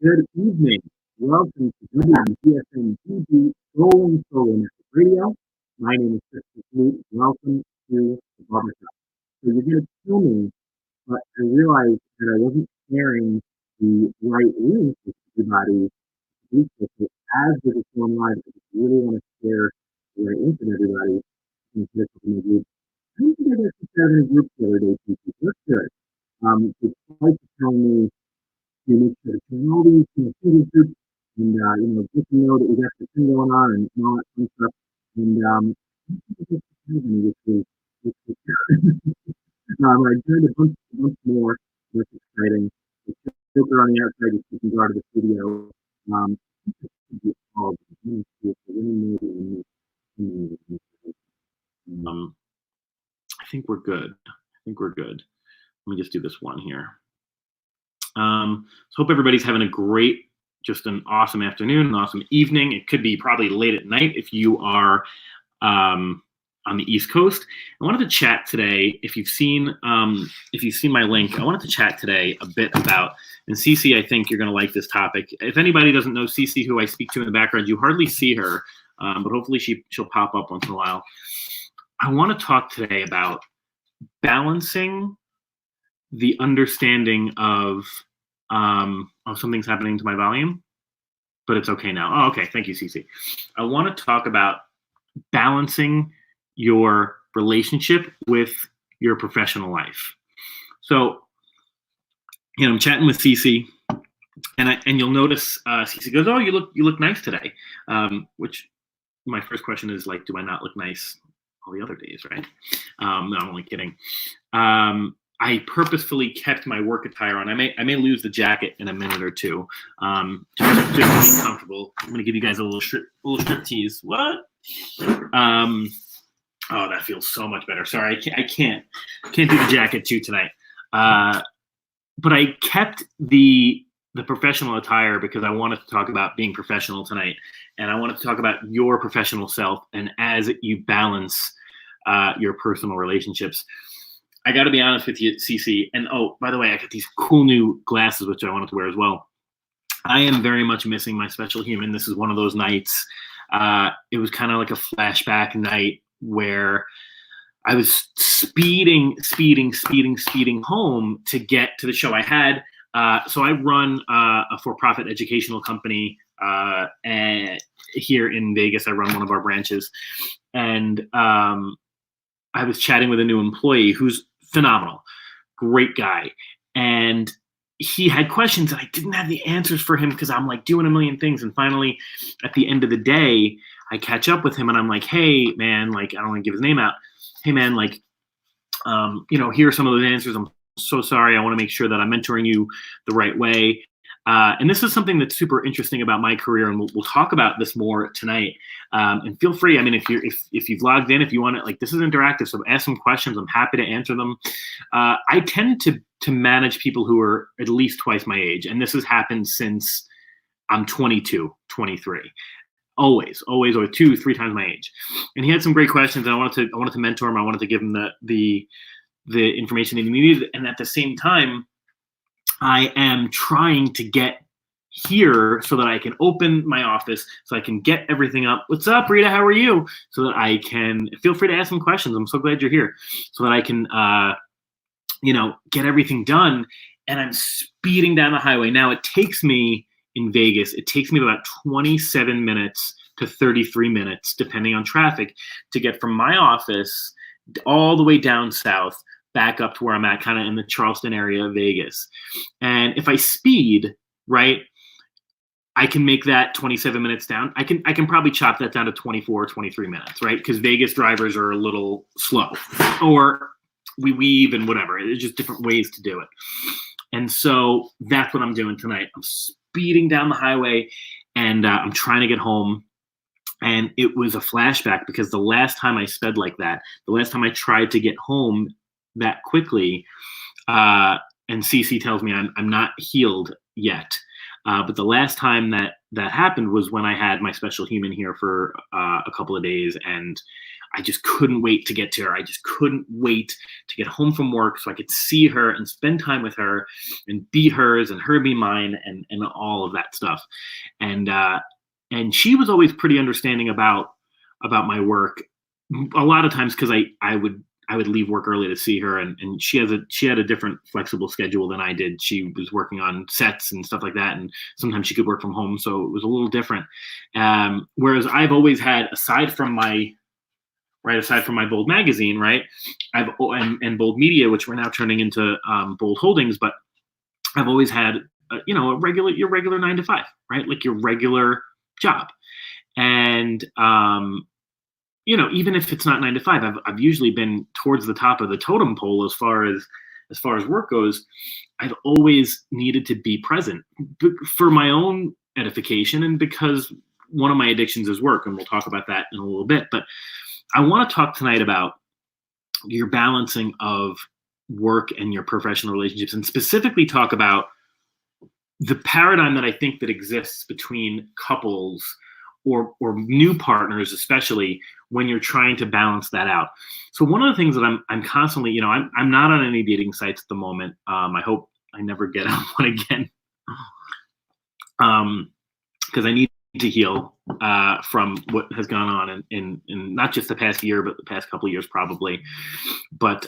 Good evening. Welcome to WGSN-DB Going Solo Network Radio. My name is Christian Sweet. Welcome to the barbershop. So you're going to tell me, but I realized that I wasn't sharing the right link with everybody. So as we're just going live, I just really want to share the right link with everybody. And put it in the group. I don't think I got to share in a group the other day, people. That's good. It's like to tell me you make sure to turn all these student groups and just know that we got the thing going on and all that fun stuff. And which was I joined a bunch more. That's exciting. The filter on the outside is keeping guard of the studio. This should be all. Let me see if there's any more. I think we're good. Let me just do this one here. So hope everybody's having a great, just an awesome afternoon, an awesome evening. It could be probably late at night if you are on the East Coast. I wanted to chat today. If you've seen my link, I wanted to chat today a bit about. And Cece, I think you're going to like this topic. If anybody doesn't know Cece, who I speak to in the background, you hardly see her, but hopefully she'll pop up once in a while. I want to talk today about balancing the understanding of something's happening to my volume, but it's okay now. Oh, okay. Thank you, Cece. I want to talk about balancing your relationship with your professional life. So, I'm chatting with Cece, and you'll notice Cece goes, "Oh, you look nice today," which my first question is like, do I not look nice all the other days, right? No, I'm only kidding. I purposefully kept my work attire on. I may lose the jacket in a minute or two, just to be comfortable. I'm gonna give you guys a little strip tease. What? Oh, that feels so much better. Sorry, I can't do the jacket too tonight. But I kept the professional attire because I wanted to talk about being professional tonight, and I wanted to talk about your professional self and as you balance your personal relationships. I got to be honest with you, Cece. And oh, by the way, I got these cool new glasses, which I wanted to wear as well. I am very much missing my special human. This is one of those nights. It was kind of like a flashback night where I was speeding home to get to the show. I had, so I run a for-profit educational company and here in Vegas. I run one of our branches. And I was chatting with a new employee who's phenomenal, great guy. And he had questions and I didn't have the answers for him because I'm like doing a million things. And finally, at the end of the day, I catch up with him and I'm like, "Hey man, like, I don't want to give his name out. Hey man, like, here are some of those answers. I'm so sorry. I want to make sure that I'm mentoring you the right way." And this is something that's super interesting about my career, and we'll talk about this more tonight. And feel free. I mean, if you've logged in, if you want to, like, this is interactive, so ask some questions. I'm happy to answer them. I tend to manage people who are at least twice my age, and this has happened since I'm 22, 23. Always, or 2-3 times my age. And he had some great questions, and I wanted to mentor him. I wanted to give him the information that he needed, and at the same time, I am trying to get here so that I can open my office, so I can get everything up. "What's up, Rita? How are you?" So that I can feel free to ask some questions. I'm so glad you're here. So that I can, get everything done. And I'm speeding down the highway. Now it takes me in Vegas, it takes me about 27 minutes to 33 minutes, depending on traffic, to get from my office all the way down south back up to where I'm at, kind of in the Charleston area of Vegas. And if I speed, right, I can make that 27 minutes down. I can probably chop that down to 24 or 23 minutes, right? Because Vegas drivers are a little slow, or we weave and whatever. There's just different ways to do it. And so that's what I'm doing tonight. I'm speeding down the highway, and I'm trying to get home. And it was a flashback because the last time I sped like that, the last time I tried to get home that quickly, and Cece tells me I'm not healed yet. But the last time that happened was when I had my special human here for a couple of days, and I just couldn't wait to get to her. I just couldn't wait to get home from work so I could see her and spend time with her and be hers and her be mine and all of that stuff. And she was always pretty understanding about my work. A lot of times because I would leave work early to see her, and she had a different flexible schedule than I did. She was working on sets and stuff like that, and sometimes she could work from home, so it was a little different. Whereas I've always had, aside from my Bold magazine, right, and Bold Media, which we're now turning into Bold Holdings, but I've always had your regular 9 to 5, right, like your regular job, and even if it's not 9 to 5, I've usually been towards the top of the totem pole as far as work goes. I've always needed to be present for my own edification, and because one of my addictions is work, and we'll talk about that in a little bit. But I want to talk tonight about your balancing of work and your professional relationships, and specifically talk about the paradigm that I think that exists between couples or new partners, especially when you're trying to balance that out. So one of the things that I'm constantly, I'm not on any dating sites at the moment. I hope I never get on one again, because I need to heal from what has gone on in not just the past year, but the past couple of years probably. But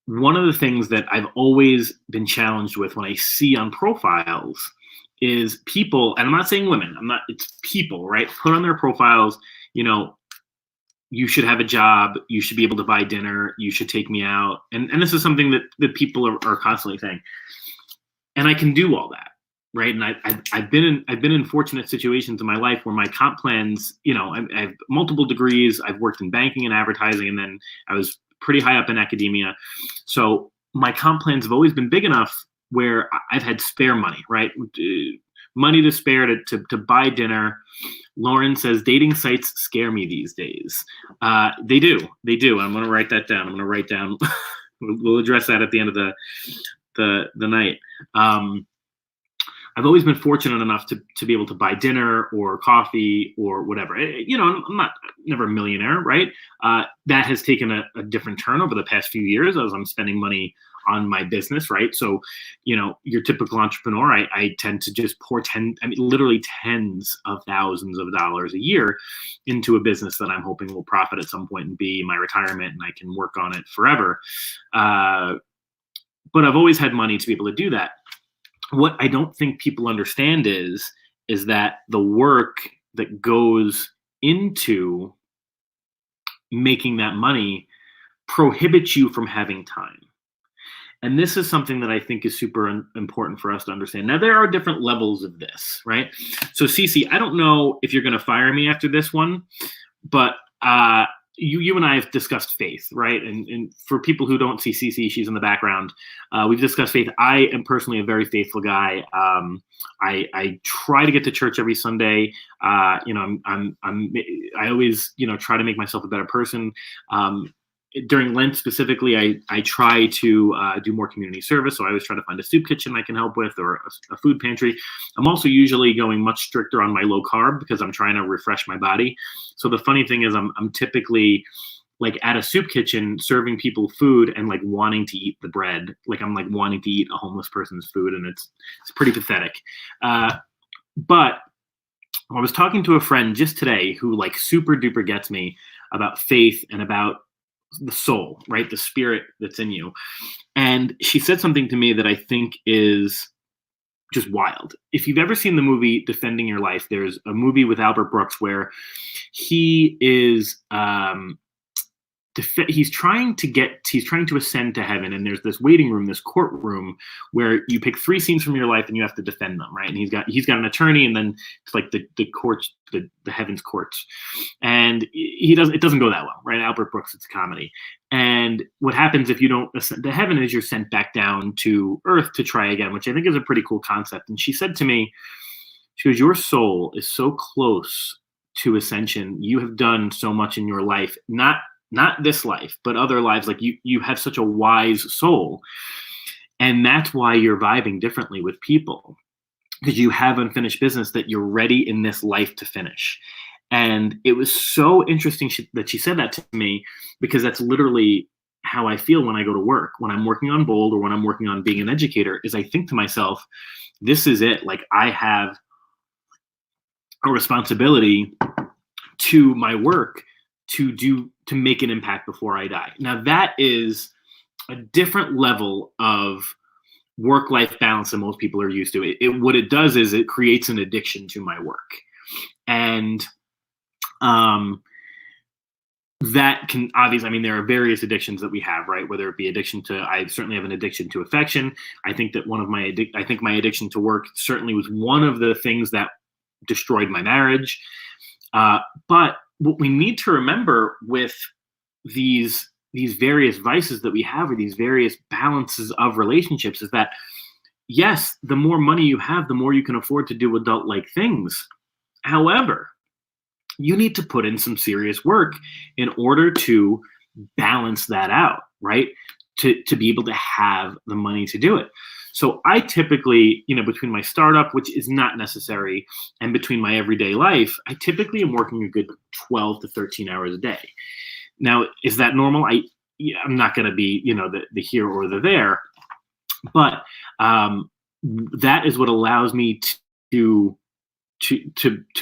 one of the things that I've always been challenged with when I see on profiles is people, and I'm not saying women, it's people, right? Put on their profiles, you should have a job, you should be able to buy dinner, you should take me out. And this is something that people are constantly saying. And I can do all that, right? And I've been in fortunate situations in my life where my comp plans, I have multiple degrees, I've worked in banking and advertising, and then I was pretty high up in academia. So my comp plans have always been big enough where I've had spare money, right? Money to spare to buy dinner. Lauren says dating sites scare me these days. They do. I'm going to write that down. We'll address that at the end of the night. I've always been fortunate enough to be able to buy dinner or coffee or whatever. I'm never a millionaire, right? That has taken a different turn over the past few years as I'm spending money on my business, right? So, your typical entrepreneur, I tend to just pour literally tens of thousands of dollars a year into a business that I'm hoping will profit at some point and be my retirement, and I can work on it forever. But I've always had money to be able to do that. What I don't think people understand is that the work that goes into making that money prohibits you from having time. And this is something that I think is super important for us to understand. Now, there are different levels of this, right? So, Cece, I don't know if you're going to fire me after this one, but you and I have discussed faith, right? And for people who don't see Cece, she's in the background. We've discussed faith. I am personally a very faithful guy. I try to get to church every Sunday. I always, try to make myself a better person. During Lent specifically, I try to do more community service. So I always try to find a soup kitchen I can help with, or a food pantry. I'm also usually going much stricter on my low carb because I'm trying to refresh my body. So the funny thing is I'm typically like at a soup kitchen serving people food and like wanting to eat the bread. Like I'm like wanting to eat a homeless person's food, and it's pretty pathetic. But I was talking to a friend just today who like super duper gets me about faith and about the soul, right? The spirit that's in you. And she said something to me that I think is just wild. If you've ever seen the movie Defending Your Life, there's a movie with Albert Brooks where he is he's trying to ascend to heaven, and there's this waiting room, this courtroom, where you pick 3 scenes from your life and you have to defend them, right? And he's got an attorney, and then it's like the courts, the heaven's courts, and it doesn't go that well, right? Albert Brooks, it's a comedy, and what happens if you don't ascend to heaven is you're sent back down to earth to try again, which I think is a pretty cool concept. And she said to me, she goes, your soul is so close to ascension. You have done so much in your life, not this life, but other lives. Like you have such a wise soul. And that's why you're vibing differently with people, because you have unfinished business that you're ready in this life to finish. And it was so interesting that she said that to me, because that's literally how I feel when I go to work, when I'm working on Bold or when I'm working on being an educator, is I think to myself, this is it. Like, I have a responsibility to my work to make an impact before I die. Now, that is a different level of work-life balance than most people are used to. What it does is it creates an addiction to my work. And that can obviously, I mean, there are various addictions that we have, right? Whether it be I certainly have an addiction to affection. I think that my addiction to work certainly was one of the things that destroyed my marriage. But what we need to remember with these various vices that we have, or these various balances of relationships, is that, yes, the more money you have, the more you can afford to do adult-like things. However, you need to put in some serious work in order to balance that out, right? To be able to have the money to do it. So I typically, between my startup, which is not necessary, and between my everyday life, I typically am working a good 12 to 13 hours a day. Now, is that normal? I'm not going to be, the here or the there, but that is what allows me to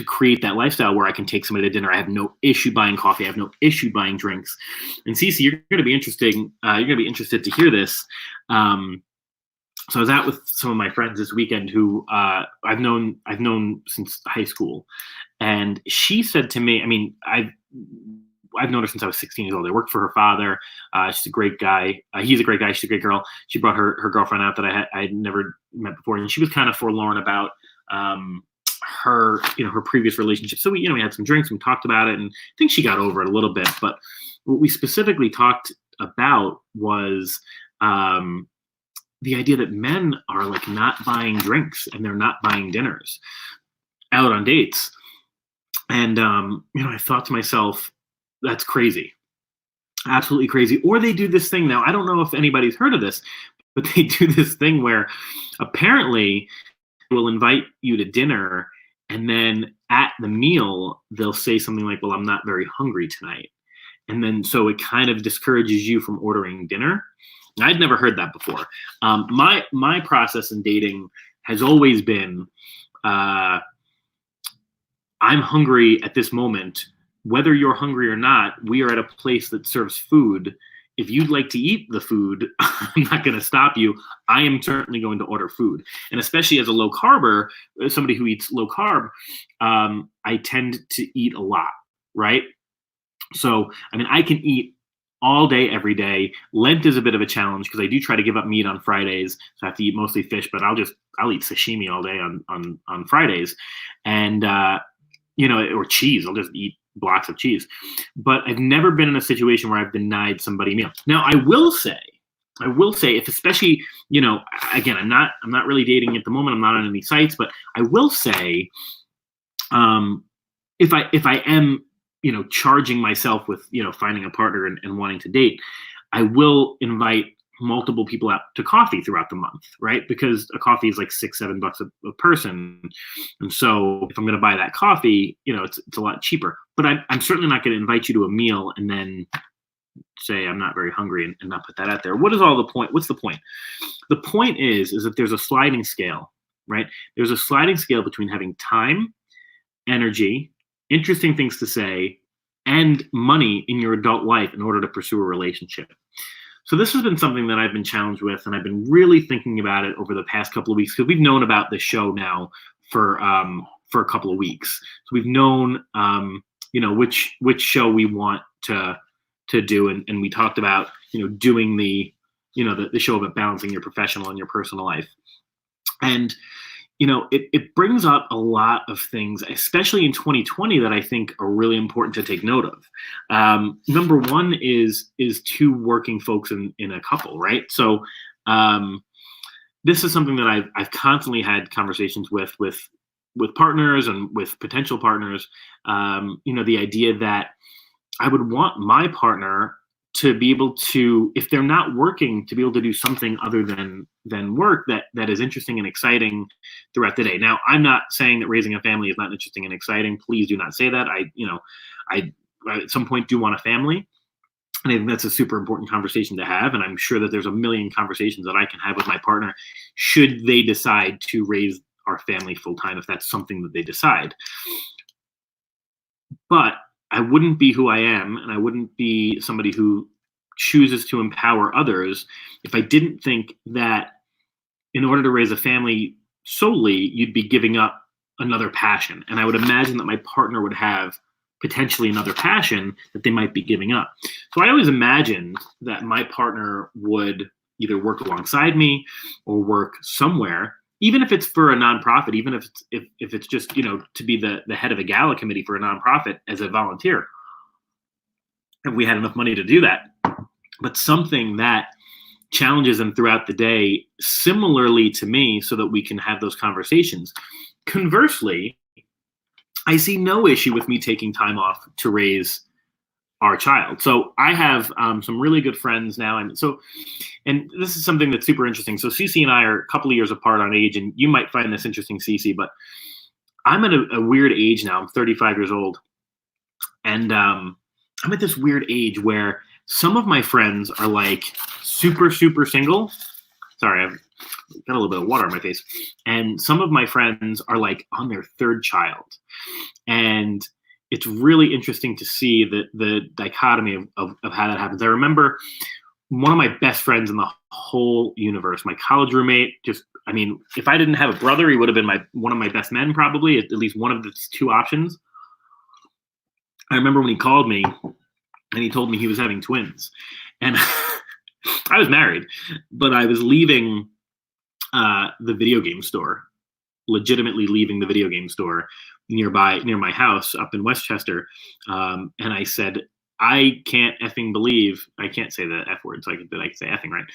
create that lifestyle where I can take somebody to dinner. I have no issue buying coffee. I have no issue buying drinks. And Cece, you're going to be interested. You're going to be interested to hear this. So I was out with some of my friends this weekend who I've known since high school, and she said to me, I mean, I've known her since I was 16 years old. I worked for her father. She's a great guy. He's a great guy. She's a great girl. She brought her girlfriend out that I had never met before, and she was kind of forlorn about her previous relationship. So we had some drinks, we talked about it, and I think she got over it a little bit. But what we specifically talked about was the idea that men are like not buying drinks and they're not buying dinners out on dates. And I thought to myself, that's crazy. Absolutely crazy. Or they do this thing now. I don't know if anybody's heard of this, but they do this thing where apparently will invite you to dinner, and then at the meal they'll say something like, well, I'm not very hungry tonight. And then so it kind of discourages you from ordering dinner. And I'd never heard that before. My process in dating has always been, I'm hungry at this moment. Whether you're hungry or not, we are at a place that serves food. If you'd like to eat the food, I'm not going to stop you. I am certainly going to order food. And especially as a low carber, somebody who eats low carb, I tend to eat a lot, right? So, I mean, I can eat all day, every day. Lent is a bit of a challenge because I do try to give up meat on Fridays. So I have to eat mostly fish, but I'll eat sashimi all day on Fridays. And, or cheese. I'll just eat blocks of cheese. But I've never been in a situation where I've denied somebody a meal. Now, I will say if especially, again, I'm not really dating at the moment. I'm not on any sites, but I will say, if I am, charging myself with, finding a partner and wanting to date, I will invite multiple people out to coffee throughout the month, right? Because a coffee is like $6-7 a person. And so if I'm going to buy that coffee, it's a lot cheaper, but I'm certainly not going to invite you to a meal and then say I'm not very hungry and not put that out there. What is all the point? What's the point? The point is that there's a sliding scale, right? There's a sliding scale between having time, energy, interesting things to say, and money in your adult life in order to pursue a relationship. So this has been something that I've been challenged with, and I've been really thinking about it over the past couple of weeks, because we've known about this show now for a couple of weeks. So we've known, which show we want to do, and we talked about, doing the show about balancing your professional and your personal life. And it brings up a lot of things, especially in 2020, that I think are really important to take note of. Number one is two working folks in a couple, right? So this is something that I've constantly had conversations with partners and with potential partners. The idea that I would want my partner to be able to, if they're not working, to be able to do something other than work that is interesting and exciting throughout the day. Now, I'm not saying that raising a family is not interesting and exciting. Please do not say that. I at some point do want a family. And I think that's a super important conversation to have. And I'm sure that there's a million conversations that I can have with my partner should they decide to raise our family full time, if that's something that they decide. But I wouldn't be who I am, and I wouldn't be somebody who chooses to empower others if I didn't think that in order to raise a family solely, you'd be giving up another passion. And I would imagine that my partner would have potentially another passion that they might be giving up. So I always imagined that my partner would either work alongside me or work somewhere, even if it's for a nonprofit, even if it's just, to be the head of a gala committee for a nonprofit as a volunteer, if we had enough money to do that. But something that challenges them throughout the day similarly to me, so that we can have those conversations. Conversely, I see no issue with me taking time off to raise our child. So I have some really good friends now. And this is something that's super interesting. So Cece and I are a couple of years apart on age, and you might find this interesting, Cece, but I'm at a weird age now. I'm 35 years old. And I'm at this weird age where some of my friends are like super, super single. Sorry, I've got a little bit of water on my face. And some of my friends are like on their third child. And it's really interesting to see the dichotomy of how that happens. I remember one of my best friends in the whole universe, my college roommate, if I didn't have a brother, he would have been one of my best men, probably, at least one of the two options. I remember when he called me and he told me he was having twins. And I was married, but I was leaving the video game store, legitimately leaving the video game store near my house up in Westchester. And I said, I can't effing believe, I can't say the F word, so I can say effing, right?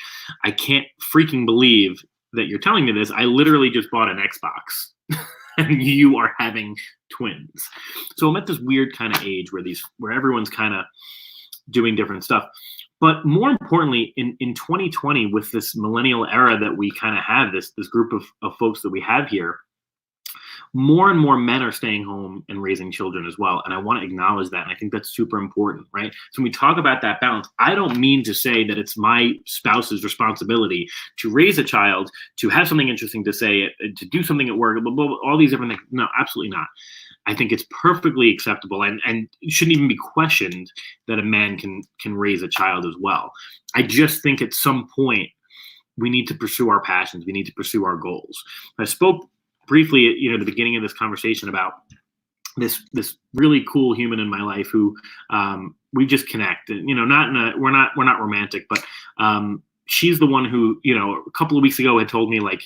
I can't freaking believe that you're telling me this. I literally just bought an Xbox and you are having twins. So I'm at this weird kind of age where everyone's kind of doing different stuff. But more importantly, in 2020, with this millennial era that we kind of have, this group of folks that we have here, more and more men are staying home and raising children as well. And I want to acknowledge that. And I think that's super important, right? So when we talk about that balance, I don't mean to say that it's my spouse's responsibility to raise a child, to have something interesting to say, to do something at work, all these different things. No, absolutely not. I think it's perfectly acceptable and it shouldn't even be questioned that a man can raise a child as well. I just think at some point we need to pursue our passions. We need to pursue our goals. I spoke briefly at the beginning of this conversation about this really cool human in my life who we just connect. And we're not romantic, but she's the one who a couple of weeks ago had told me, like,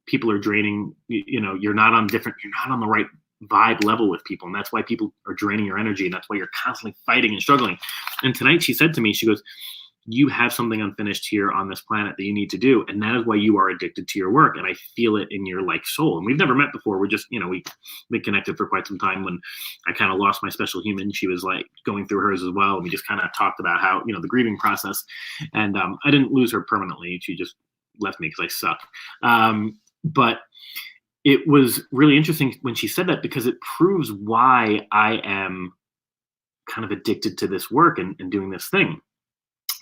people are draining. You're not on the right vibe level with people, and that's why people are draining your energy, and that's why you're constantly fighting and struggling. And tonight she said to me, she goes, you have something unfinished here on this planet that you need to do, and that is why you are addicted to your work, and I feel it in your soul. And we've never met before. We're just we've been connected for quite some time. When I kind of lost my special human, she was like going through hers as well, and we just kind of talked about how the grieving process. And I didn't lose her permanently. She just left me because I suck. But it was really interesting when she said that, because it proves why I am kind of addicted to this work and doing this thing.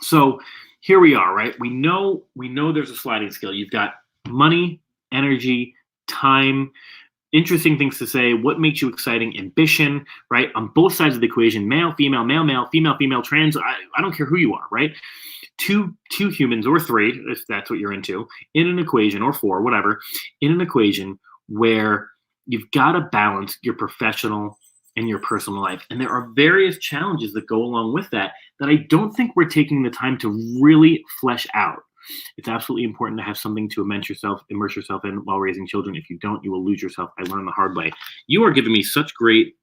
So here we are, right? We know there's a sliding scale. You've got money, energy, time, interesting things to say, what makes you exciting, ambition, right? On both sides of the equation, male, female, female, trans, I don't care who you are, right? Two humans, or three, if that's what you're into, in an equation, or four, whatever, in an equation where you've got to balance your professional and your personal life. And there are various challenges that go along with that I don't think we're taking the time to really flesh out. It's absolutely important to have something to immerse yourself in while raising children. If you don't, you will lose yourself. I learned the hard way. You are giving me such great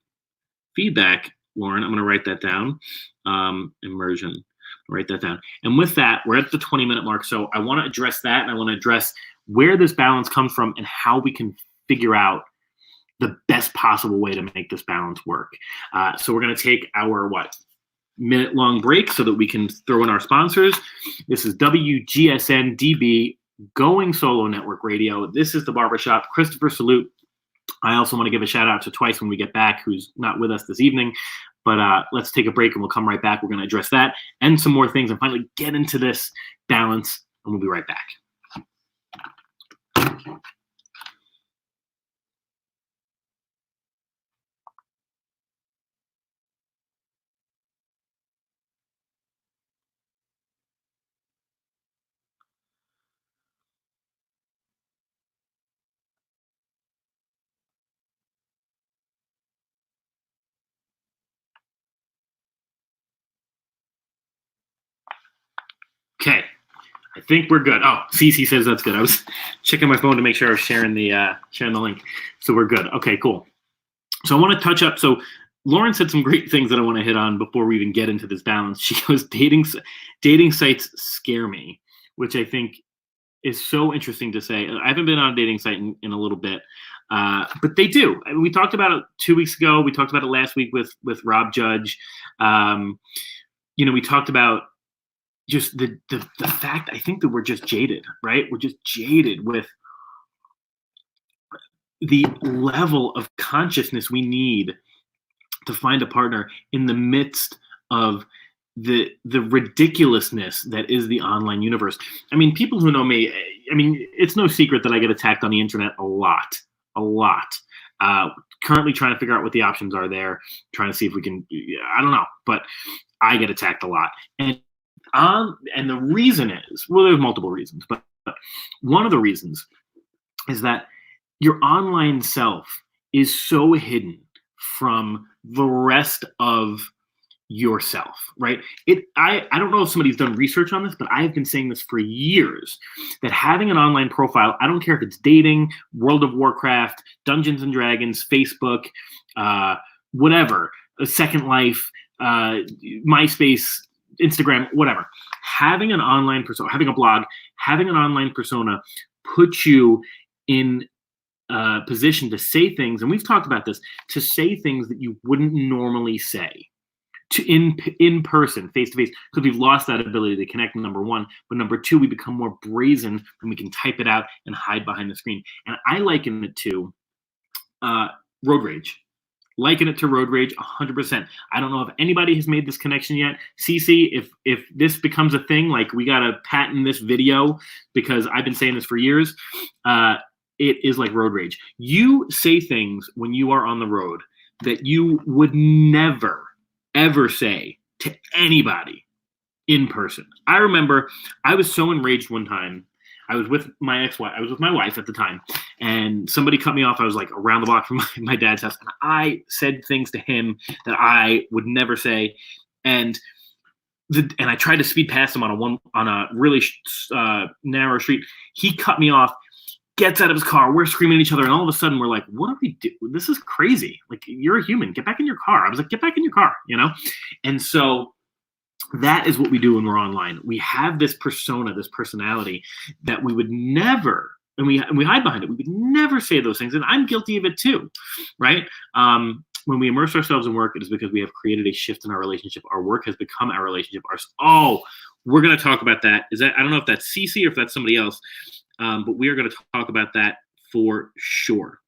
feedback, Lauren. I'm going to write that down. Immersion. Write that down. And with that, we're at the 20-minute mark. So I want to address that, and I want to address where this balance comes from and how we can figure out the best possible way to make this balance work. So we're going to take our minute-long break so that we can throw in our sponsors. This is WGSN-DB Going Solo Network Radio. This is the Barbershop. Christopher Salute. I also want to give a shout out to Twice when we get back, who's not with us this evening. But let's take a break and we'll come right back. We're going to address that and some more things and finally get into this balance, and we'll be right back. Okay, I think we're good. Oh, Cece says that's good. I was checking my phone to make sure I was sharing the link. So we're good. Okay, cool. So I want to touch up. So Lauren said some great things that I want to hit on before we even get into this balance. She goes, dating sites scare me, which I think is so interesting to say. I haven't been on a dating site in a little bit, but they do. We talked about it 2 weeks ago. We talked about it last week with Rob Judge. We talked about just the fact, I think that we're just jaded, right? We're just jaded with the level of consciousness we need to find a partner in the midst of the ridiculousness that is the online universe. I mean, people who know me, it's no secret that I get attacked on the internet a lot. Currently trying to figure out what the options are there, trying to see if we can, I don't know, but I get attacked a lot. And the reason is, well, there's multiple reasons, but one of the reasons is that your online self is so hidden from the rest of yourself, right? I don't know if somebody's done research on this, but I've been saying this for years, that having an online profile, I don't care if it's dating, World of Warcraft, Dungeons and Dragons, Facebook, whatever, Second Life, MySpace, Instagram, whatever. Having an online persona, having a blog, having an online persona puts you in a position to say things, and we've talked about this, to say things that you wouldn't normally say in person, face to face, because we've lost that ability to connect, number one. But number two, we become more brazen when we can type it out and hide behind the screen. And I liken it to road rage. Liken it to road rage 100%. I don't know if anybody has made this connection yet. Cece, if this becomes a thing, like we got to patent this video, because I've been saying this for years, it is like road rage. You say things when you are on the road that you would never, ever say to anybody in person. I remember I was so enraged one time. I was with my ex-wife. I was with my wife at the time, and somebody cut me off. I was like around the block from my dad's house, and I said things to him that I would never say, and I tried to speed past him on a really narrow street. He cut me off, gets out of his car. We're screaming at each other, and all of a sudden we're like, "What are we doing? This is crazy! Like, you're a human. Get back in your car." I was like, "Get back in your car," And so that is what we do when we're online. We have this persona, this personality that we would never, and we hide behind it. We would never say those things, and I'm guilty of it too, right? When we immerse ourselves in work, it is because we have created a shift in our relationship. Our work has become our relationship. We're going to talk about that. I don't know if that's Cece or if that's somebody else, but we are going to talk about that for sure.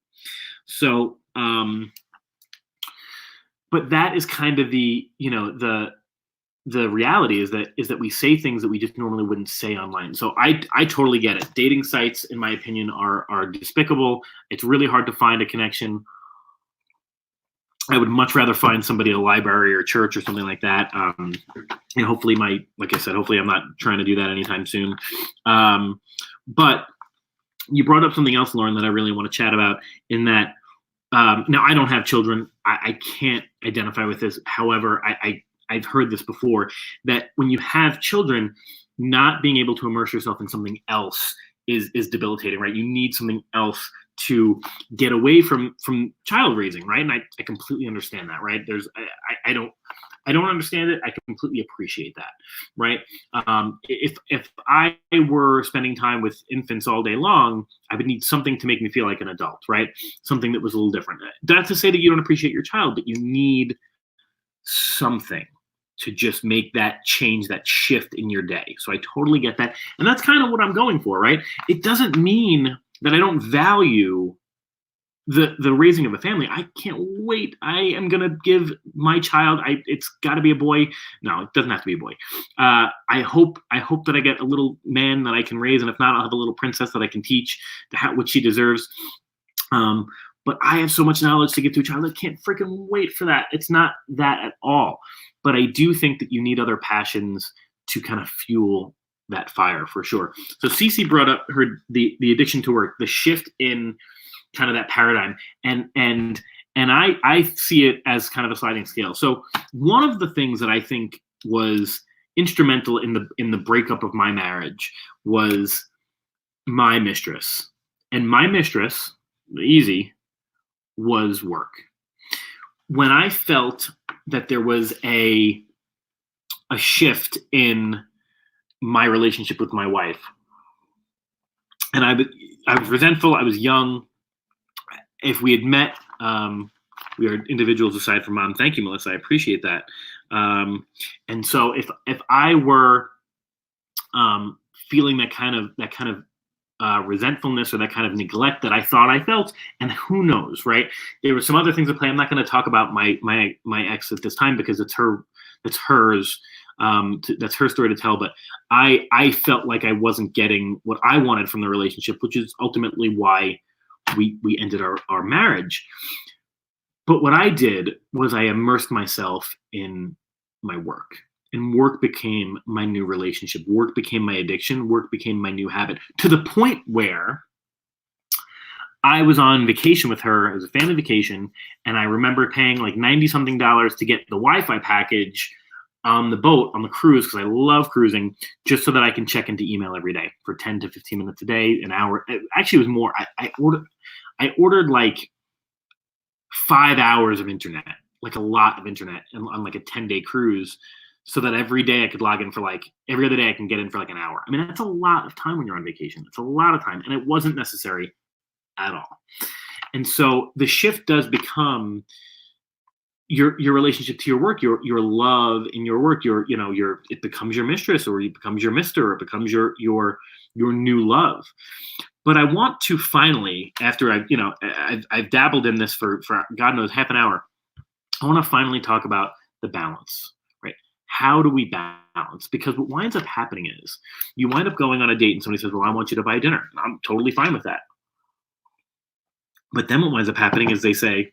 So, but that is kind of the reality is that we say things that we just normally wouldn't say online. So I totally get it. Dating sites, in my opinion, are despicable. It's really hard to find a connection. I would much rather find somebody at a library or church or something like that. And hopefully hopefully I'm not trying to do that anytime soon. But you brought up something else, Lauren, that I really want to chat about, in that now I don't have children. I can't identify with this. However, I've heard this before, that when you have children, not being able to immerse yourself in something else is debilitating, right? You need something else to get away from child raising, right? And I completely understand that, right? I don't understand it. I completely appreciate that, right? If I were spending time with infants all day long, I would need something to make me feel like an adult, right? Something that was a little different. Not to say that you don't appreciate your child, but you need something to just make that change, that shift in your day. So I totally get that. And that's kind of what I'm going for, right? It doesn't mean that I don't value the raising of a family. I can't wait. I am going to give my child, it's got to be a boy. No, it doesn't have to be a boy. I hope that I get a little man that I can raise. And if not, I'll have a little princess that I can teach what she deserves. But I have so much knowledge to get to a child. I can't freaking wait for that. It's not that at all. But I do think that you need other passions to kind of fuel that fire for sure. So Cece brought up the addiction to work, the shift in kind of that paradigm, and I see it as kind of a sliding scale. So one of the things that I think was instrumental in the breakup of my marriage was my mistress, and my mistress, easy, was work. When I felt that there was a shift in my relationship with my wife, and I was resentful, I was young. If we had met, we are individuals aside from mom. Thank you, Melissa. I appreciate that. And so if I were feeling that kind of resentfulness or that kind of neglect that I thought I felt, and who knows, right? There were some other things at play. I'm not going to talk about my ex at this time because it's hers. That's her story to tell. But I felt like I wasn't getting what I wanted from the relationship, which is ultimately why we ended our marriage. But what I did was I immersed myself in my work, and work became my new relationship. Work became my addiction. Work became my new habit, to the point where I was on vacation with her. It was a family vacation, and I remember paying like $90-something to get the Wi-Fi package on the boat, on the cruise, because I love cruising, just so that I can check into email every day for 10 to 15 minutes a day, an hour. Actually, it was more. I ordered like 5 hours of internet, like a lot of internet, on like a 10-day cruise, so that every day I could log in for like, every other day I can get in for like an hour. I mean, that's a lot of time when you're on vacation. It's a lot of time, and it wasn't necessary at all. And so the shift does become your relationship to your work, your love in your work, it becomes your mistress, or it becomes your mister, or it becomes your new love. But I want to finally, after I've dabbled in this for God knows half an hour, I want to finally talk about the balance, right? How do we balance? Because what winds up happening is you wind up going on a date and somebody says, well, I want you to buy dinner. I'm totally fine with that. But then what winds up happening is they say,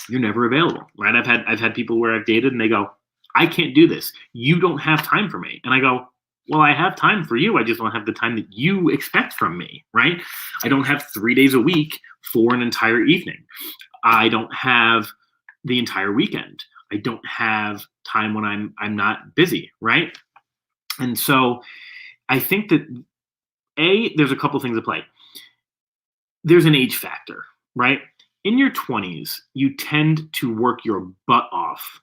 you're never available, right? I've had people where I've dated and they go, I can't do this. You don't have time for me. And I go, well, I have time for you. I just don't have the time that you expect from me, right? I don't have 3 days a week for an entire evening. I don't have the entire weekend. I don't have time when I'm not busy, right? And so I think that there's a couple things at play. There's an age factor, right? In your 20s, you tend to work your butt off.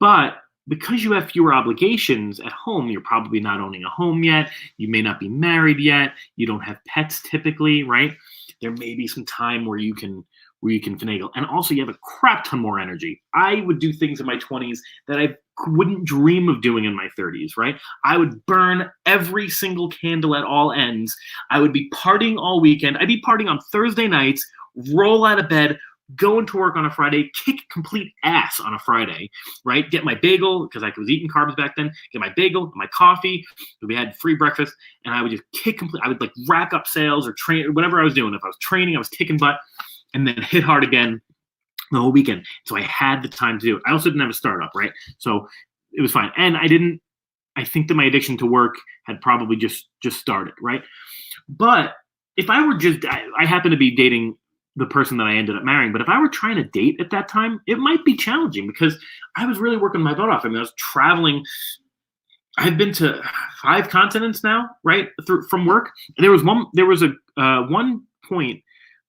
But because you have fewer obligations at home, you're probably not owning a home yet. You may not be married yet. You don't have pets typically, right? There may be some time where you can finagle. And also you have a crap ton more energy. I would do things in my 20s that I wouldn't dream of doing in my 30s, right? I would burn every single candle at all ends. I would be partying all weekend. I'd be partying on Thursday nights, roll out of bed, go into work on a Friday, kick complete ass on a Friday, right? Get my bagel, because I was eating carbs back then, get my bagel, my coffee, we had free breakfast, and I would just I would like rack up sales or train, whatever I was doing. If I was training, I was kicking butt, and then hit hard again the whole weekend. So I had the time to do it. I also didn't have a startup, right? So it was fine. And I think that my addiction to work had probably just started, right? But if I were I happen to be dating the person that I ended up marrying, but if I were trying to date at that time, it might be challenging because I was really working my butt off. I mean, I was traveling. I've been to 5 continents now, right? From work. There was one point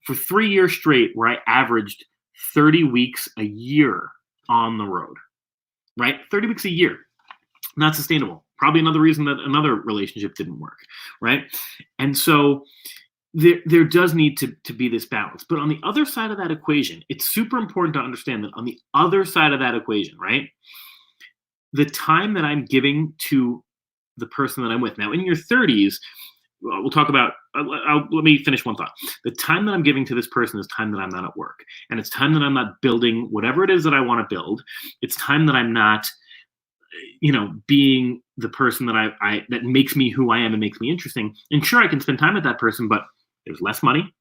for 3 years straight where I averaged 30 weeks a year on the road, right? 30 weeks a year. Not sustainable. Probably another reason that another relationship didn't work, right? And so there does need to be this balance. But on the other side of that equation, it's super important to understand that on the other side of that equation, right, the time that I'm giving to the person that I'm with. Now, in your 30s, we'll talk about, let me finish one thought. The time that I'm giving to this person is time that I'm not at work. And it's time that I'm not building whatever it is that I want to build. It's time that I'm not, being the person that that makes me who I am and makes me interesting. And sure, I can spend time with that person, but there's less money.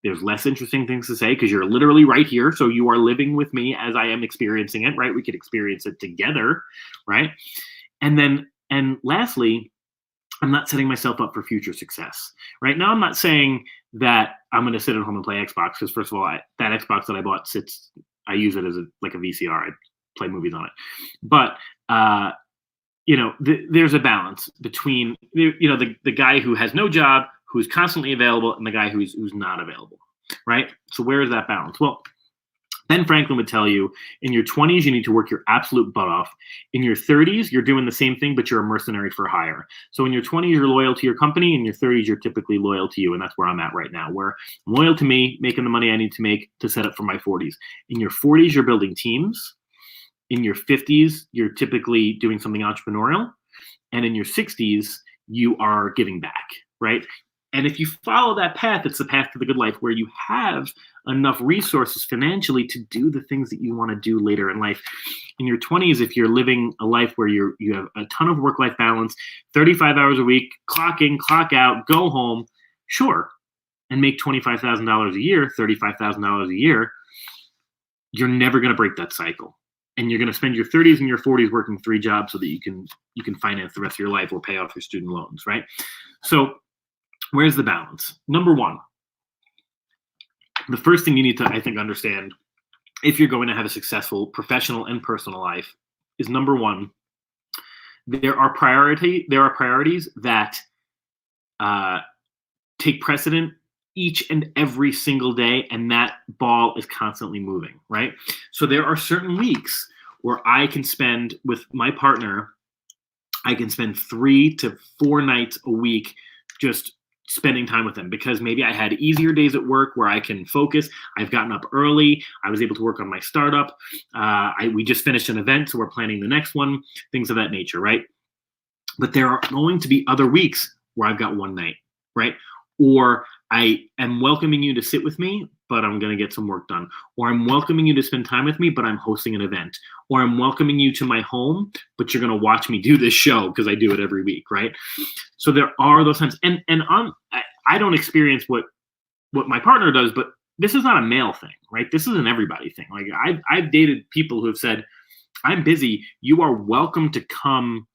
There's less interesting things to say because you're literally right here. So you are living with me as I am experiencing it, right? We could experience it together, right? And lastly, I'm not setting myself up for future success. Right now, I'm not saying that I'm going to sit at home and play Xbox because, first of all, that Xbox that I bought I use it as like a VCR. I play movies on it. But there's a balance between the guy who has no job, who's constantly available, and the guy who's not available, right? So where is that balance? Well, Ben Franklin would tell you, in your 20s, you need to work your absolute butt off. In your 30s, you're doing the same thing, but you're a mercenary for hire. So in your 20s, you're loyal to your company. In your 30s, you're typically loyal to you. And that's where I'm at right now, where I'm loyal to me, making the money I need to make to set up for my 40s. In your 40s, you're building teams. In your 50s, you're typically doing something entrepreneurial. And in your 60s, you are giving back, right? And if you follow that path, it's the path to the good life where you have enough resources financially to do the things that you want to do later in life. In your 20s, if you're living a life where you have a ton of work-life balance, 35 hours a week, clock in, clock out, go home, sure, and make $25,000 a year, $35,000 a year, you're never going to break that cycle. And you're going to spend your 30s and your 40s working 3 jobs so that you can finance the rest of your life or pay off your student loans, right? So where's the balance? Number one, the first thing you need to, I think, understand if you're going to have a successful professional and personal life is, number one, there are priorities that take precedent each and every single day, and that ball is constantly moving, right? So there are certain weeks where I can spend with my partner, I can spend 3 to 4 nights a week just spending time with them because maybe I had easier days at work where I can focus. I've gotten up early. I was able to work on my startup. We just finished an event, so we're planning the next one, things of that nature, right? But there are going to be other weeks where I've got one night, right? Or I am welcoming you to sit with me, but I'm going to get some work done. Or I'm welcoming you to spend time with me, but I'm hosting an event. Or I'm welcoming you to my home, but you're going to watch me do this show because I do it every week, right? So there are those times. And I don't experience what my partner does, but this is not a male thing, right? This is an everybody thing. Like I've dated people who have said, I'm busy. You are welcome to come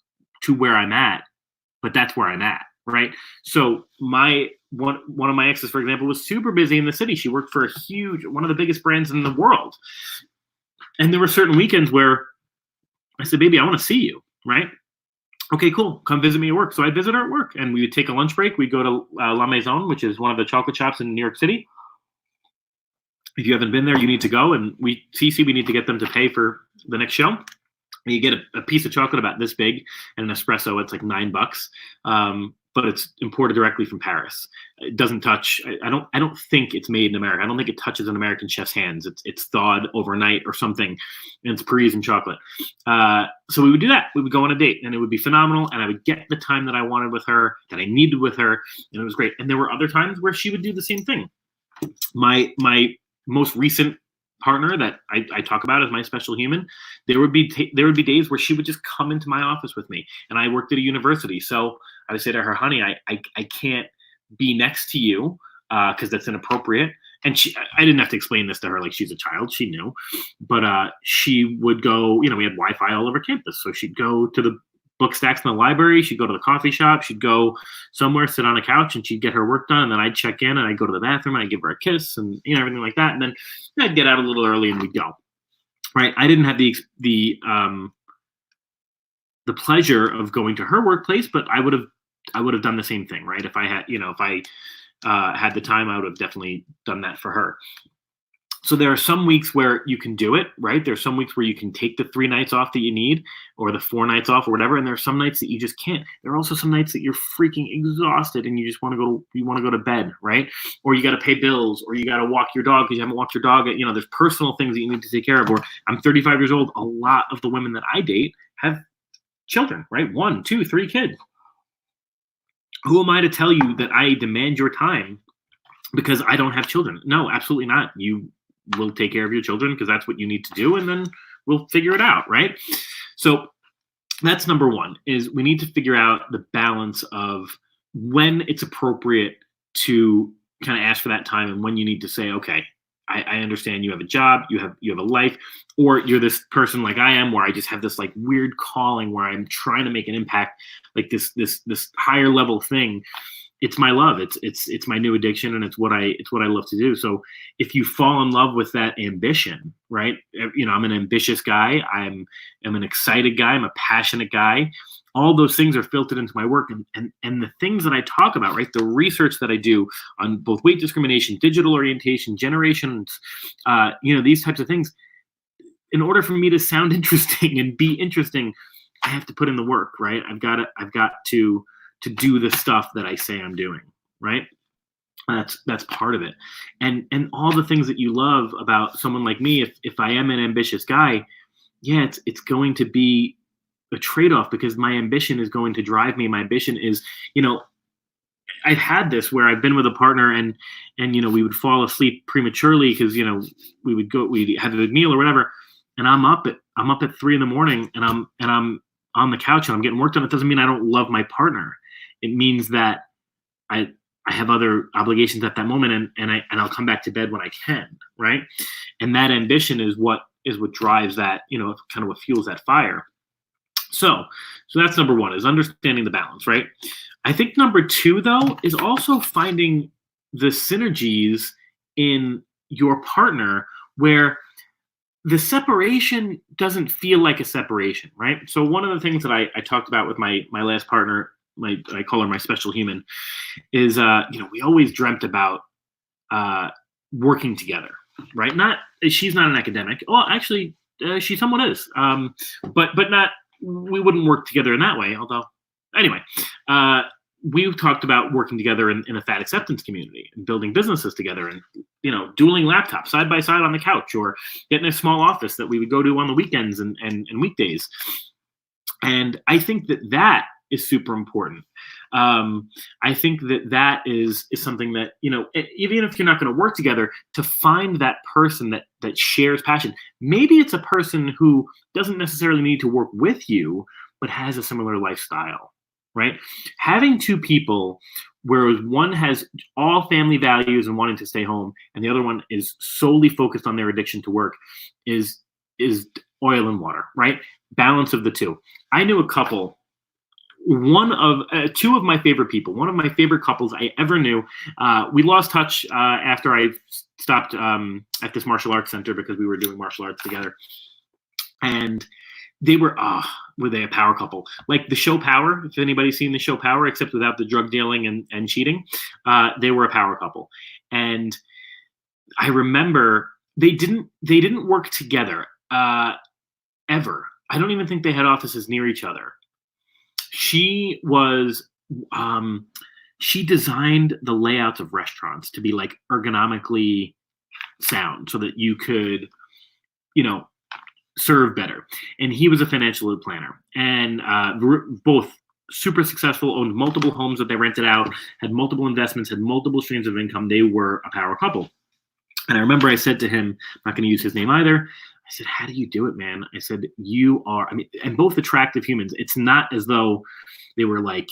to where I'm at, but that's where I'm at, right? So one of my exes, for example, was super busy in the city. She worked for one of the biggest brands in the world. And there were certain weekends where I said, baby, I want to see you, right? Okay, cool. Come visit me at work. So I'd visit her at work and we would take a lunch break. We'd go to La Maison, which is one of the chocolate shops in New York City. If you haven't been there, you need to go. And we need to get them to pay for the next show. And you get a piece of chocolate about this big and an espresso. It's like $9. But it's imported directly from Paris. It doesn't touch. I don't think it's made in America. I don't think it touches an American chef's hands. It's thawed overnight or something, and it's Parisian chocolate. So we would do that. We would go on a date, and it would be phenomenal. And I would get the time that I wanted with her, that I needed with her, and it was great. And there were other times where she would do the same thing. My most recent partner that I talk about as my special human, there would be days where she would just come into my office with me, and I worked at a university, so I would say to her, honey, I can't be next to you because that's inappropriate. And I didn't have to explain this to her like she's a child. She knew. But she would go, we had Wi-Fi all over campus. So she'd go to the book stacks in the library. She'd go to the coffee shop. She'd go somewhere, sit on a couch, and she'd get her work done. And then I'd check in, and I'd go to the bathroom, and I'd give her a kiss and everything like that. And then I'd get out a little early, and we'd go. Right? I didn't have the pleasure of going to her workplace, but I would have done the same thing, right? If I had the time, I would have definitely done that for her. So there are some weeks where you can do it, right? There's some weeks where you can take the 3 nights off that you need, or the 4 nights off, or whatever. And there are some nights that you just can't. There are also some nights that you're freaking exhausted and you just want to go to bed, right? Or you got to pay bills, or you got to walk your dog because you haven't walked your dog. There's personal things that you need to take care of. Or I'm 35 years old. A lot of the women that I date have children, right? 1, 2, 3 kids. Who am I to tell you that I demand your time because I don't have children? No, absolutely not. You will take care of your children because that's what you need to do, and then we'll figure it out, right? So that's number one, is we need to figure out the balance of when it's appropriate to kind of ask for that time and when you need to say, okay, I understand you have a job, you have a life, or you're this person like I am, where I just have this like weird calling where I'm trying to make an impact, like this higher level thing. It's my love. It's my new addiction, and it's what I love to do. So if you fall in love with that ambition, right? I'm an ambitious guy. I'm an excited guy. I'm a passionate guy. All those things are filtered into my work, and the things that I talk about, right? The research that I do on both weight discrimination, digital orientation, generations, these types of things. In order for me to sound interesting and be interesting, I have to put in the work, right? I've got to do the stuff that I say I'm doing, right? That's part of it. And all the things that you love about someone like me, if I am an ambitious guy, yeah, it's going to be a trade-off, because my ambition is going to drive me. My ambition is, I've had this where I've been with a partner and we would fall asleep prematurely because, we'd have a big meal or whatever. And I'm up at 3 a.m. and I'm on the couch and I'm getting work done. It doesn't mean I don't love my partner. It means that I have other obligations at that moment, and I'll come back to bed when I can, right? And that ambition is what drives that, kind of what fuels that fire. So that's number one, is understanding the balance, right? I think number two, though, is also finding the synergies in your partner where the separation doesn't feel like a separation, right? So one of the things that I talked about with my last partner, I call her my special human, is we always dreamt about working together, right? She's not an academic. Well, actually, she somewhat is, but not. We wouldn't work together in that way. Although, anyway, we've talked about working together in a fat acceptance community and building businesses together, and dueling laptops side by side on the couch, or getting a small office that we would go to on the weekends and weekdays. And I think that is super important. I think that is something that, even if you're not going to work together, to find that person that shares passion. Maybe it's a person who doesn't necessarily need to work with you, but has a similar lifestyle, right? Having two people, whereas one has all family values and wanting to stay home, and the other one is solely focused on their addiction to work, is oil and water, right? Balance of the two. I knew a couple. Two of my favorite people, one of my favorite couples I ever knew. We lost touch after I stopped at this martial arts center because we were doing martial arts together. And they were they a power couple? Like the show Power, if anybody's seen the show Power, except without the drug dealing and cheating. They were a power couple. And I remember they didn't work together ever. I don't even think they had offices near each other. She designed the layouts of restaurants to be like ergonomically sound so that you could, serve better. And he was a financial planner, and both super successful, owned multiple homes that they rented out, had multiple investments, had multiple streams of income. They were a power couple. And I remember I said to him, I'm not going to use his name either, I said, how do you do it, man? I said, you are, and both attractive humans. It's not as though they were like,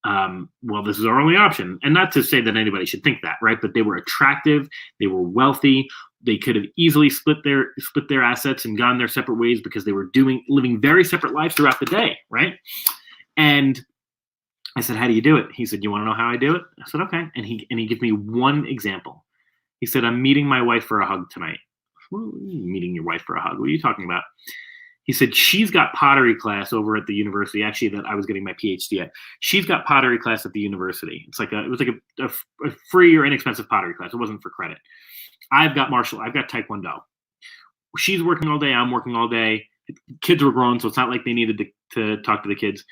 well, this is our only option. And not to say that anybody should think that, right? But they were attractive. They were wealthy. They could have easily split their assets and gone their separate ways because they were living very separate lives throughout the day, right? And I said, how do you do it? He said, you want to know how I do it? I said, okay. And he gave me one example. He said, I'm meeting my wife for a hug tonight. Well, meeting your wife for a hug? What are you talking about? He said, she's got pottery class over at the university, actually, that I was getting my PhD at. She's got pottery class at the university. It was like a free or inexpensive pottery class. It wasn't for credit. I've got Taekwondo. She's working all day. I'm working all day. Kids were grown, so it's not like they needed to talk to the kids.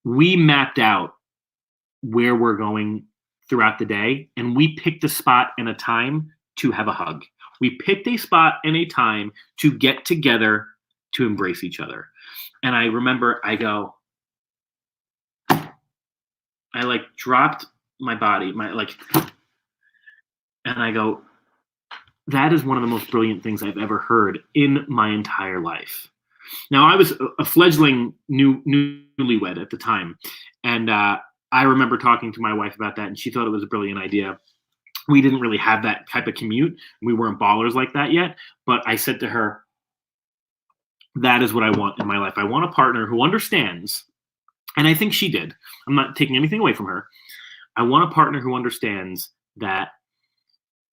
We mapped out where we're going throughout the day, and we picked a spot and a time to have a hug. We picked a spot and a time to get together to embrace each other. And I remember I like dropped my body, and I go, that is one of the most brilliant things I've ever heard in my entire life. Now, I was a fledgling newlywed at the time, and I remember talking to my wife about that, and she thought it was a brilliant idea. We didn't really have that type of commute. We weren't ballers like that yet, but I said to her, that is what I want in my life. I want a partner who understands, and I think she did. I'm not taking anything away from her. I want a partner who understands that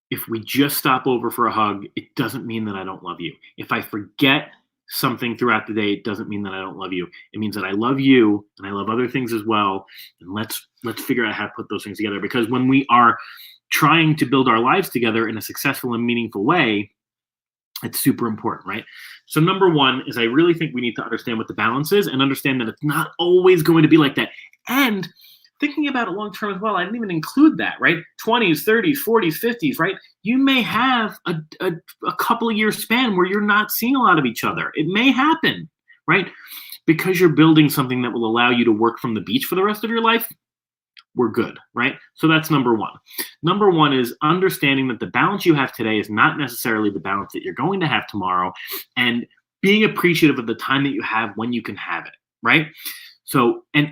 if we just stop over for a hug, it doesn't mean that I don't love you. If I forget something throughout the day, it doesn't mean that I don't love you. It means that I love you and I love other things as well. And let's figure out how to put those things together. Because when we are trying to build our lives together in a successful and meaningful way, it's super important, right? So number one is I really think we need to understand what the balance is and understand that it's not always going to be like that. And thinking about it long term as well, I didn't even include that, right? 20s, 30s, 40s, 50s, right? You may have a couple of years span where you're not seeing a lot of each other. It may happen, right? Because you're building something that will allow you to work from the beach for the rest of your life, we're good, right? So that's number one. Number one is understanding that the balance you have today is not necessarily the balance that you're going to have tomorrow, and being appreciative of the time that you have when you can have it, right? So, and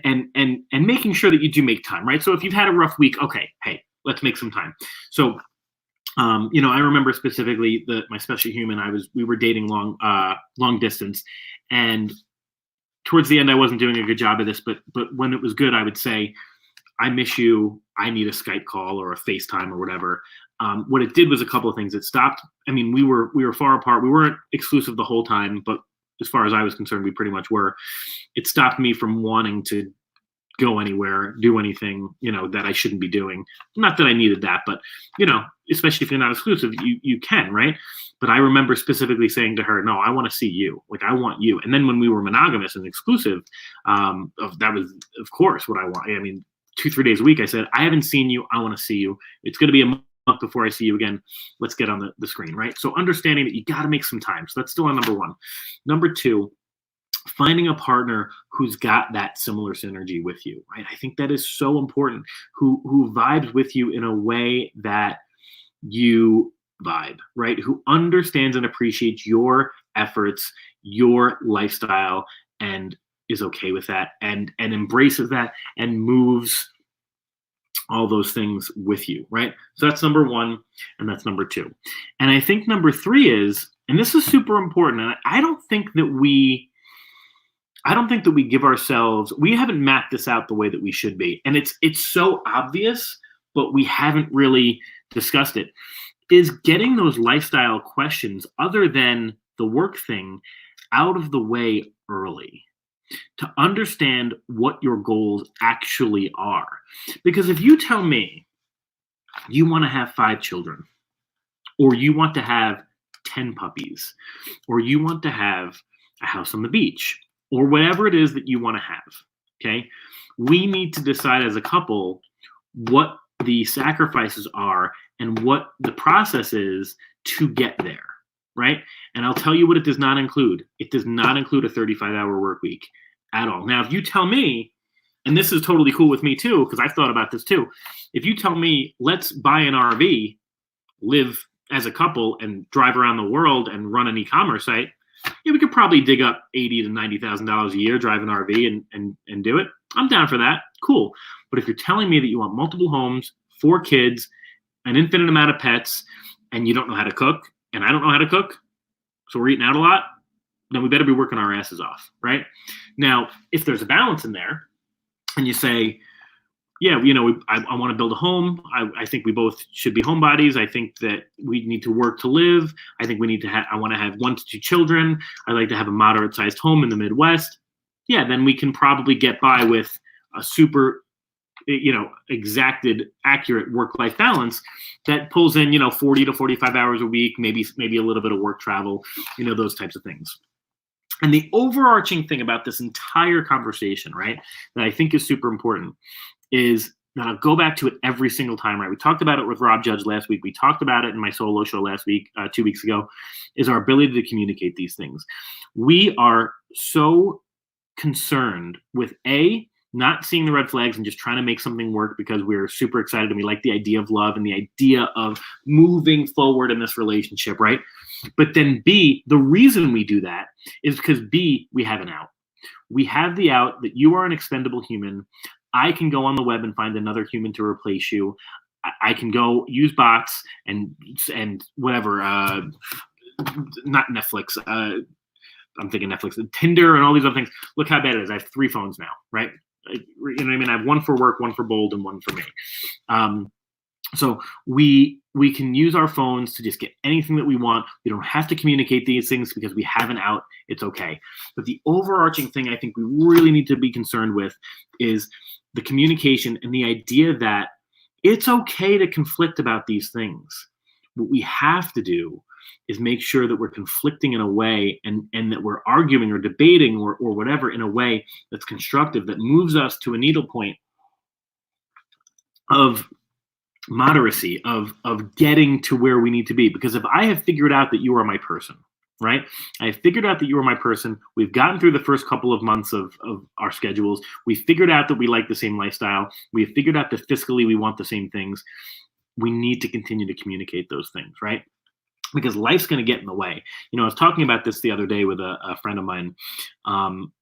making sure that you do make time, right? So if you've had a rough week, okay, hey, let's make some time. So, I remember specifically my special human, we were dating long distance, and towards the end, I wasn't doing a good job of this, but when it was good, I would say, I miss you. I need a Skype call or a FaceTime or whatever. What it did was a couple of things. It stopped. I mean, we were far apart. We weren't exclusive the whole time, but as far as I was concerned, we pretty much were. It stopped me from wanting to go anywhere, do anything, that I shouldn't be doing. Not that I needed that, but, especially if you're not exclusive, you can, right? But I remember specifically saying to her, no, I want to see you. Like, I want you. And then when we were monogamous and exclusive, that was, of course, what I want. I mean, 2-3 days a week, I said, I haven't seen you. I want to see you. It's going to be a month before I see you again. Let's get on the screen, right? So understanding that you got to make some time. So that's still on number one. Number two, finding a partner who's got that similar synergy with you, right? I think that is so important, who vibes with you in a way that you vibe, right? Who understands and appreciates your efforts, your lifestyle, and is okay with that and embraces that and moves all those things with you, right? So that's number one, and that's number two. And I think number three is, and this is super important, and I don't think that we give ourselves, we haven't mapped this out the way that we should be. And it's so obvious, but we haven't really discussed it, is getting those lifestyle questions other than the work thing out of the way early, to understand what your goals actually are. Because if you tell me you want to have 5 children, or you want to have 10 puppies, or you want to have a house on the beach, or whatever it is that you want to have, okay, we need to decide as a couple what the sacrifices are and what the process is to get there, right? And I'll tell you what it does not include. It does not include a 35-hour work week at all. Now, if you tell me, and this is totally cool with me too, because I've thought about this too, if you tell me, let's buy an RV, live as a couple, and drive around the world and run an e-commerce site, yeah, we could probably dig up $80,000 to $90,000 a year, drive an RV and do it. I'm down for that. Cool. But if you're telling me that you want multiple homes, 4 kids, an infinite amount of pets, and you don't know how to cook, and I don't know how to cook, so we're eating out a lot, then we better be working our asses off, right? Now, if there's a balance in there, and you say, yeah, I want to build a home. I think we both should be homebodies. I think that we need to work to live. I think we need to I want to have 1 to 2 children. I'd like to have a moderate-sized home in the Midwest. Yeah, then we can probably get by with a super, exacted, accurate work-life balance that pulls in, 40 to 45 hours a week, maybe a little bit of work travel, those types of things. And the overarching thing about this entire conversation, right, that I think is super important is, and I'll go back to it every single time, right? We talked about it with Rob Judge last week. We talked about it in my solo show last week, 2 weeks ago, is our ability to communicate these things. We are so concerned with not seeing the red flags and just trying to make something work because we're super excited and we like the idea of love and the idea of moving forward in this relationship, right? But then B, the reason we do that is because B, we have an out. We have the out that you are an expendable human. I can go on the web and find another human to replace you. I can go use bots and whatever, not Netflix. I'm thinking Netflix, Tinder, and all these other things. Look how bad it is. I have 3 phones now, right? You know what I mean? I have one for work, one for Bold, and one for me. So we can use our phones to just get anything that we want. We don't have to communicate these things because we have an out. It's okay. But the overarching thing I think we really need to be concerned with is the communication and the idea that it's okay to conflict about these things. What we have to do is make sure that we're conflicting in a way and that we're arguing or debating or whatever in a way that's constructive, that moves us to a needle point of moderacy, of getting to where we need to be. Because if I have figured out that you are my person, right? I have figured out that you are my person. We've gotten through the first couple of months of our schedules. We figured out that we like the same lifestyle. We have figured out that fiscally we want the same things. We need to continue to communicate those things, right? Because life's going to get in the way. You know, I was talking about this the other day with a friend of mine.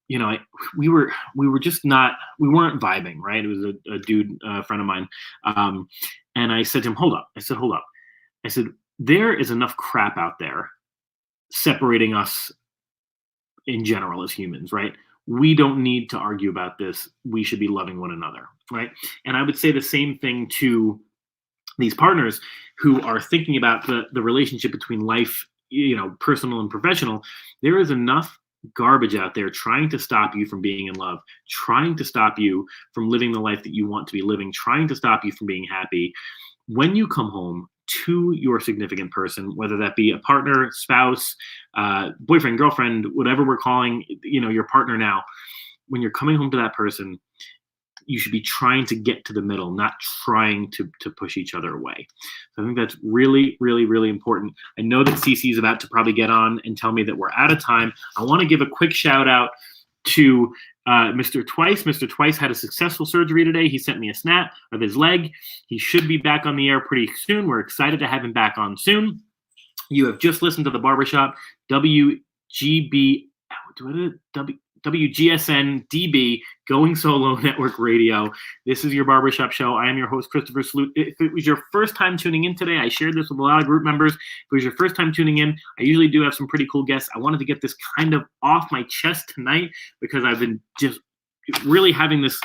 You know, we weren't vibing, right? It was a dude, friend of mine. And I said to him, hold up. I said, there is enough crap out there separating us in general as humans, right? We don't need to argue about this. We should be loving one another, right? And I would say the same thing to these partners who are thinking about the relationship between life, you know, personal and professional. There is enough garbage out there trying to stop you from being in love, trying to stop you from living the life that you want to be living, trying to stop you from being happy. When you come home to your significant person, whether that be a partner, spouse, boyfriend, girlfriend, whatever we're calling, you know, your partner now, when you're coming home to that person, you should be trying to get to the middle, not trying to push each other away. So I think that's really, really, really important. I know that Cece is about to probably get on and tell me that we're out of time. I want to give a quick shout out to Mr. Twice. Mr. Twice had a successful surgery today. He sent me a snap of his leg. He should be back on the air pretty soon. We're excited to have him back on soon. You have just listened to the Barbershop WGSN-DB Going Solo Network Radio. This is your Barbershop Show. I am your host, Christopher Sloot. If it was your first time tuning in today, I shared this with a lot of group members. If it was your first time tuning in, I usually do have some pretty cool guests. I wanted to get this kind of off my chest tonight because I've been just really having this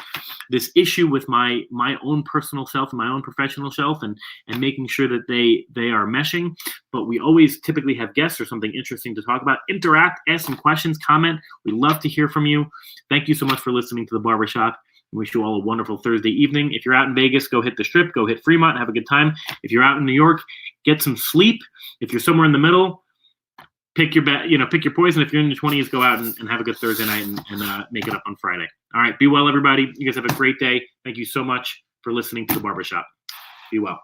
issue with my own personal self and my own professional self and making sure that they are meshing. But we always typically have guests or something interesting to talk about. Interact, ask some questions, comment. We love to hear from you. Thank you so much for listening to the Barbershop. I wish you all a wonderful Thursday evening. If you're out in Vegas, go hit the Strip, go hit Fremont, have a good time. If you're out in New York, get some sleep. If you're somewhere in the middle, pick your poison. If you're in your 20s, go out and have a good Thursday night and make it up on Friday. All right. Be well, everybody. You guys have a great day. Thank you so much for listening to the Barbershop. Be well.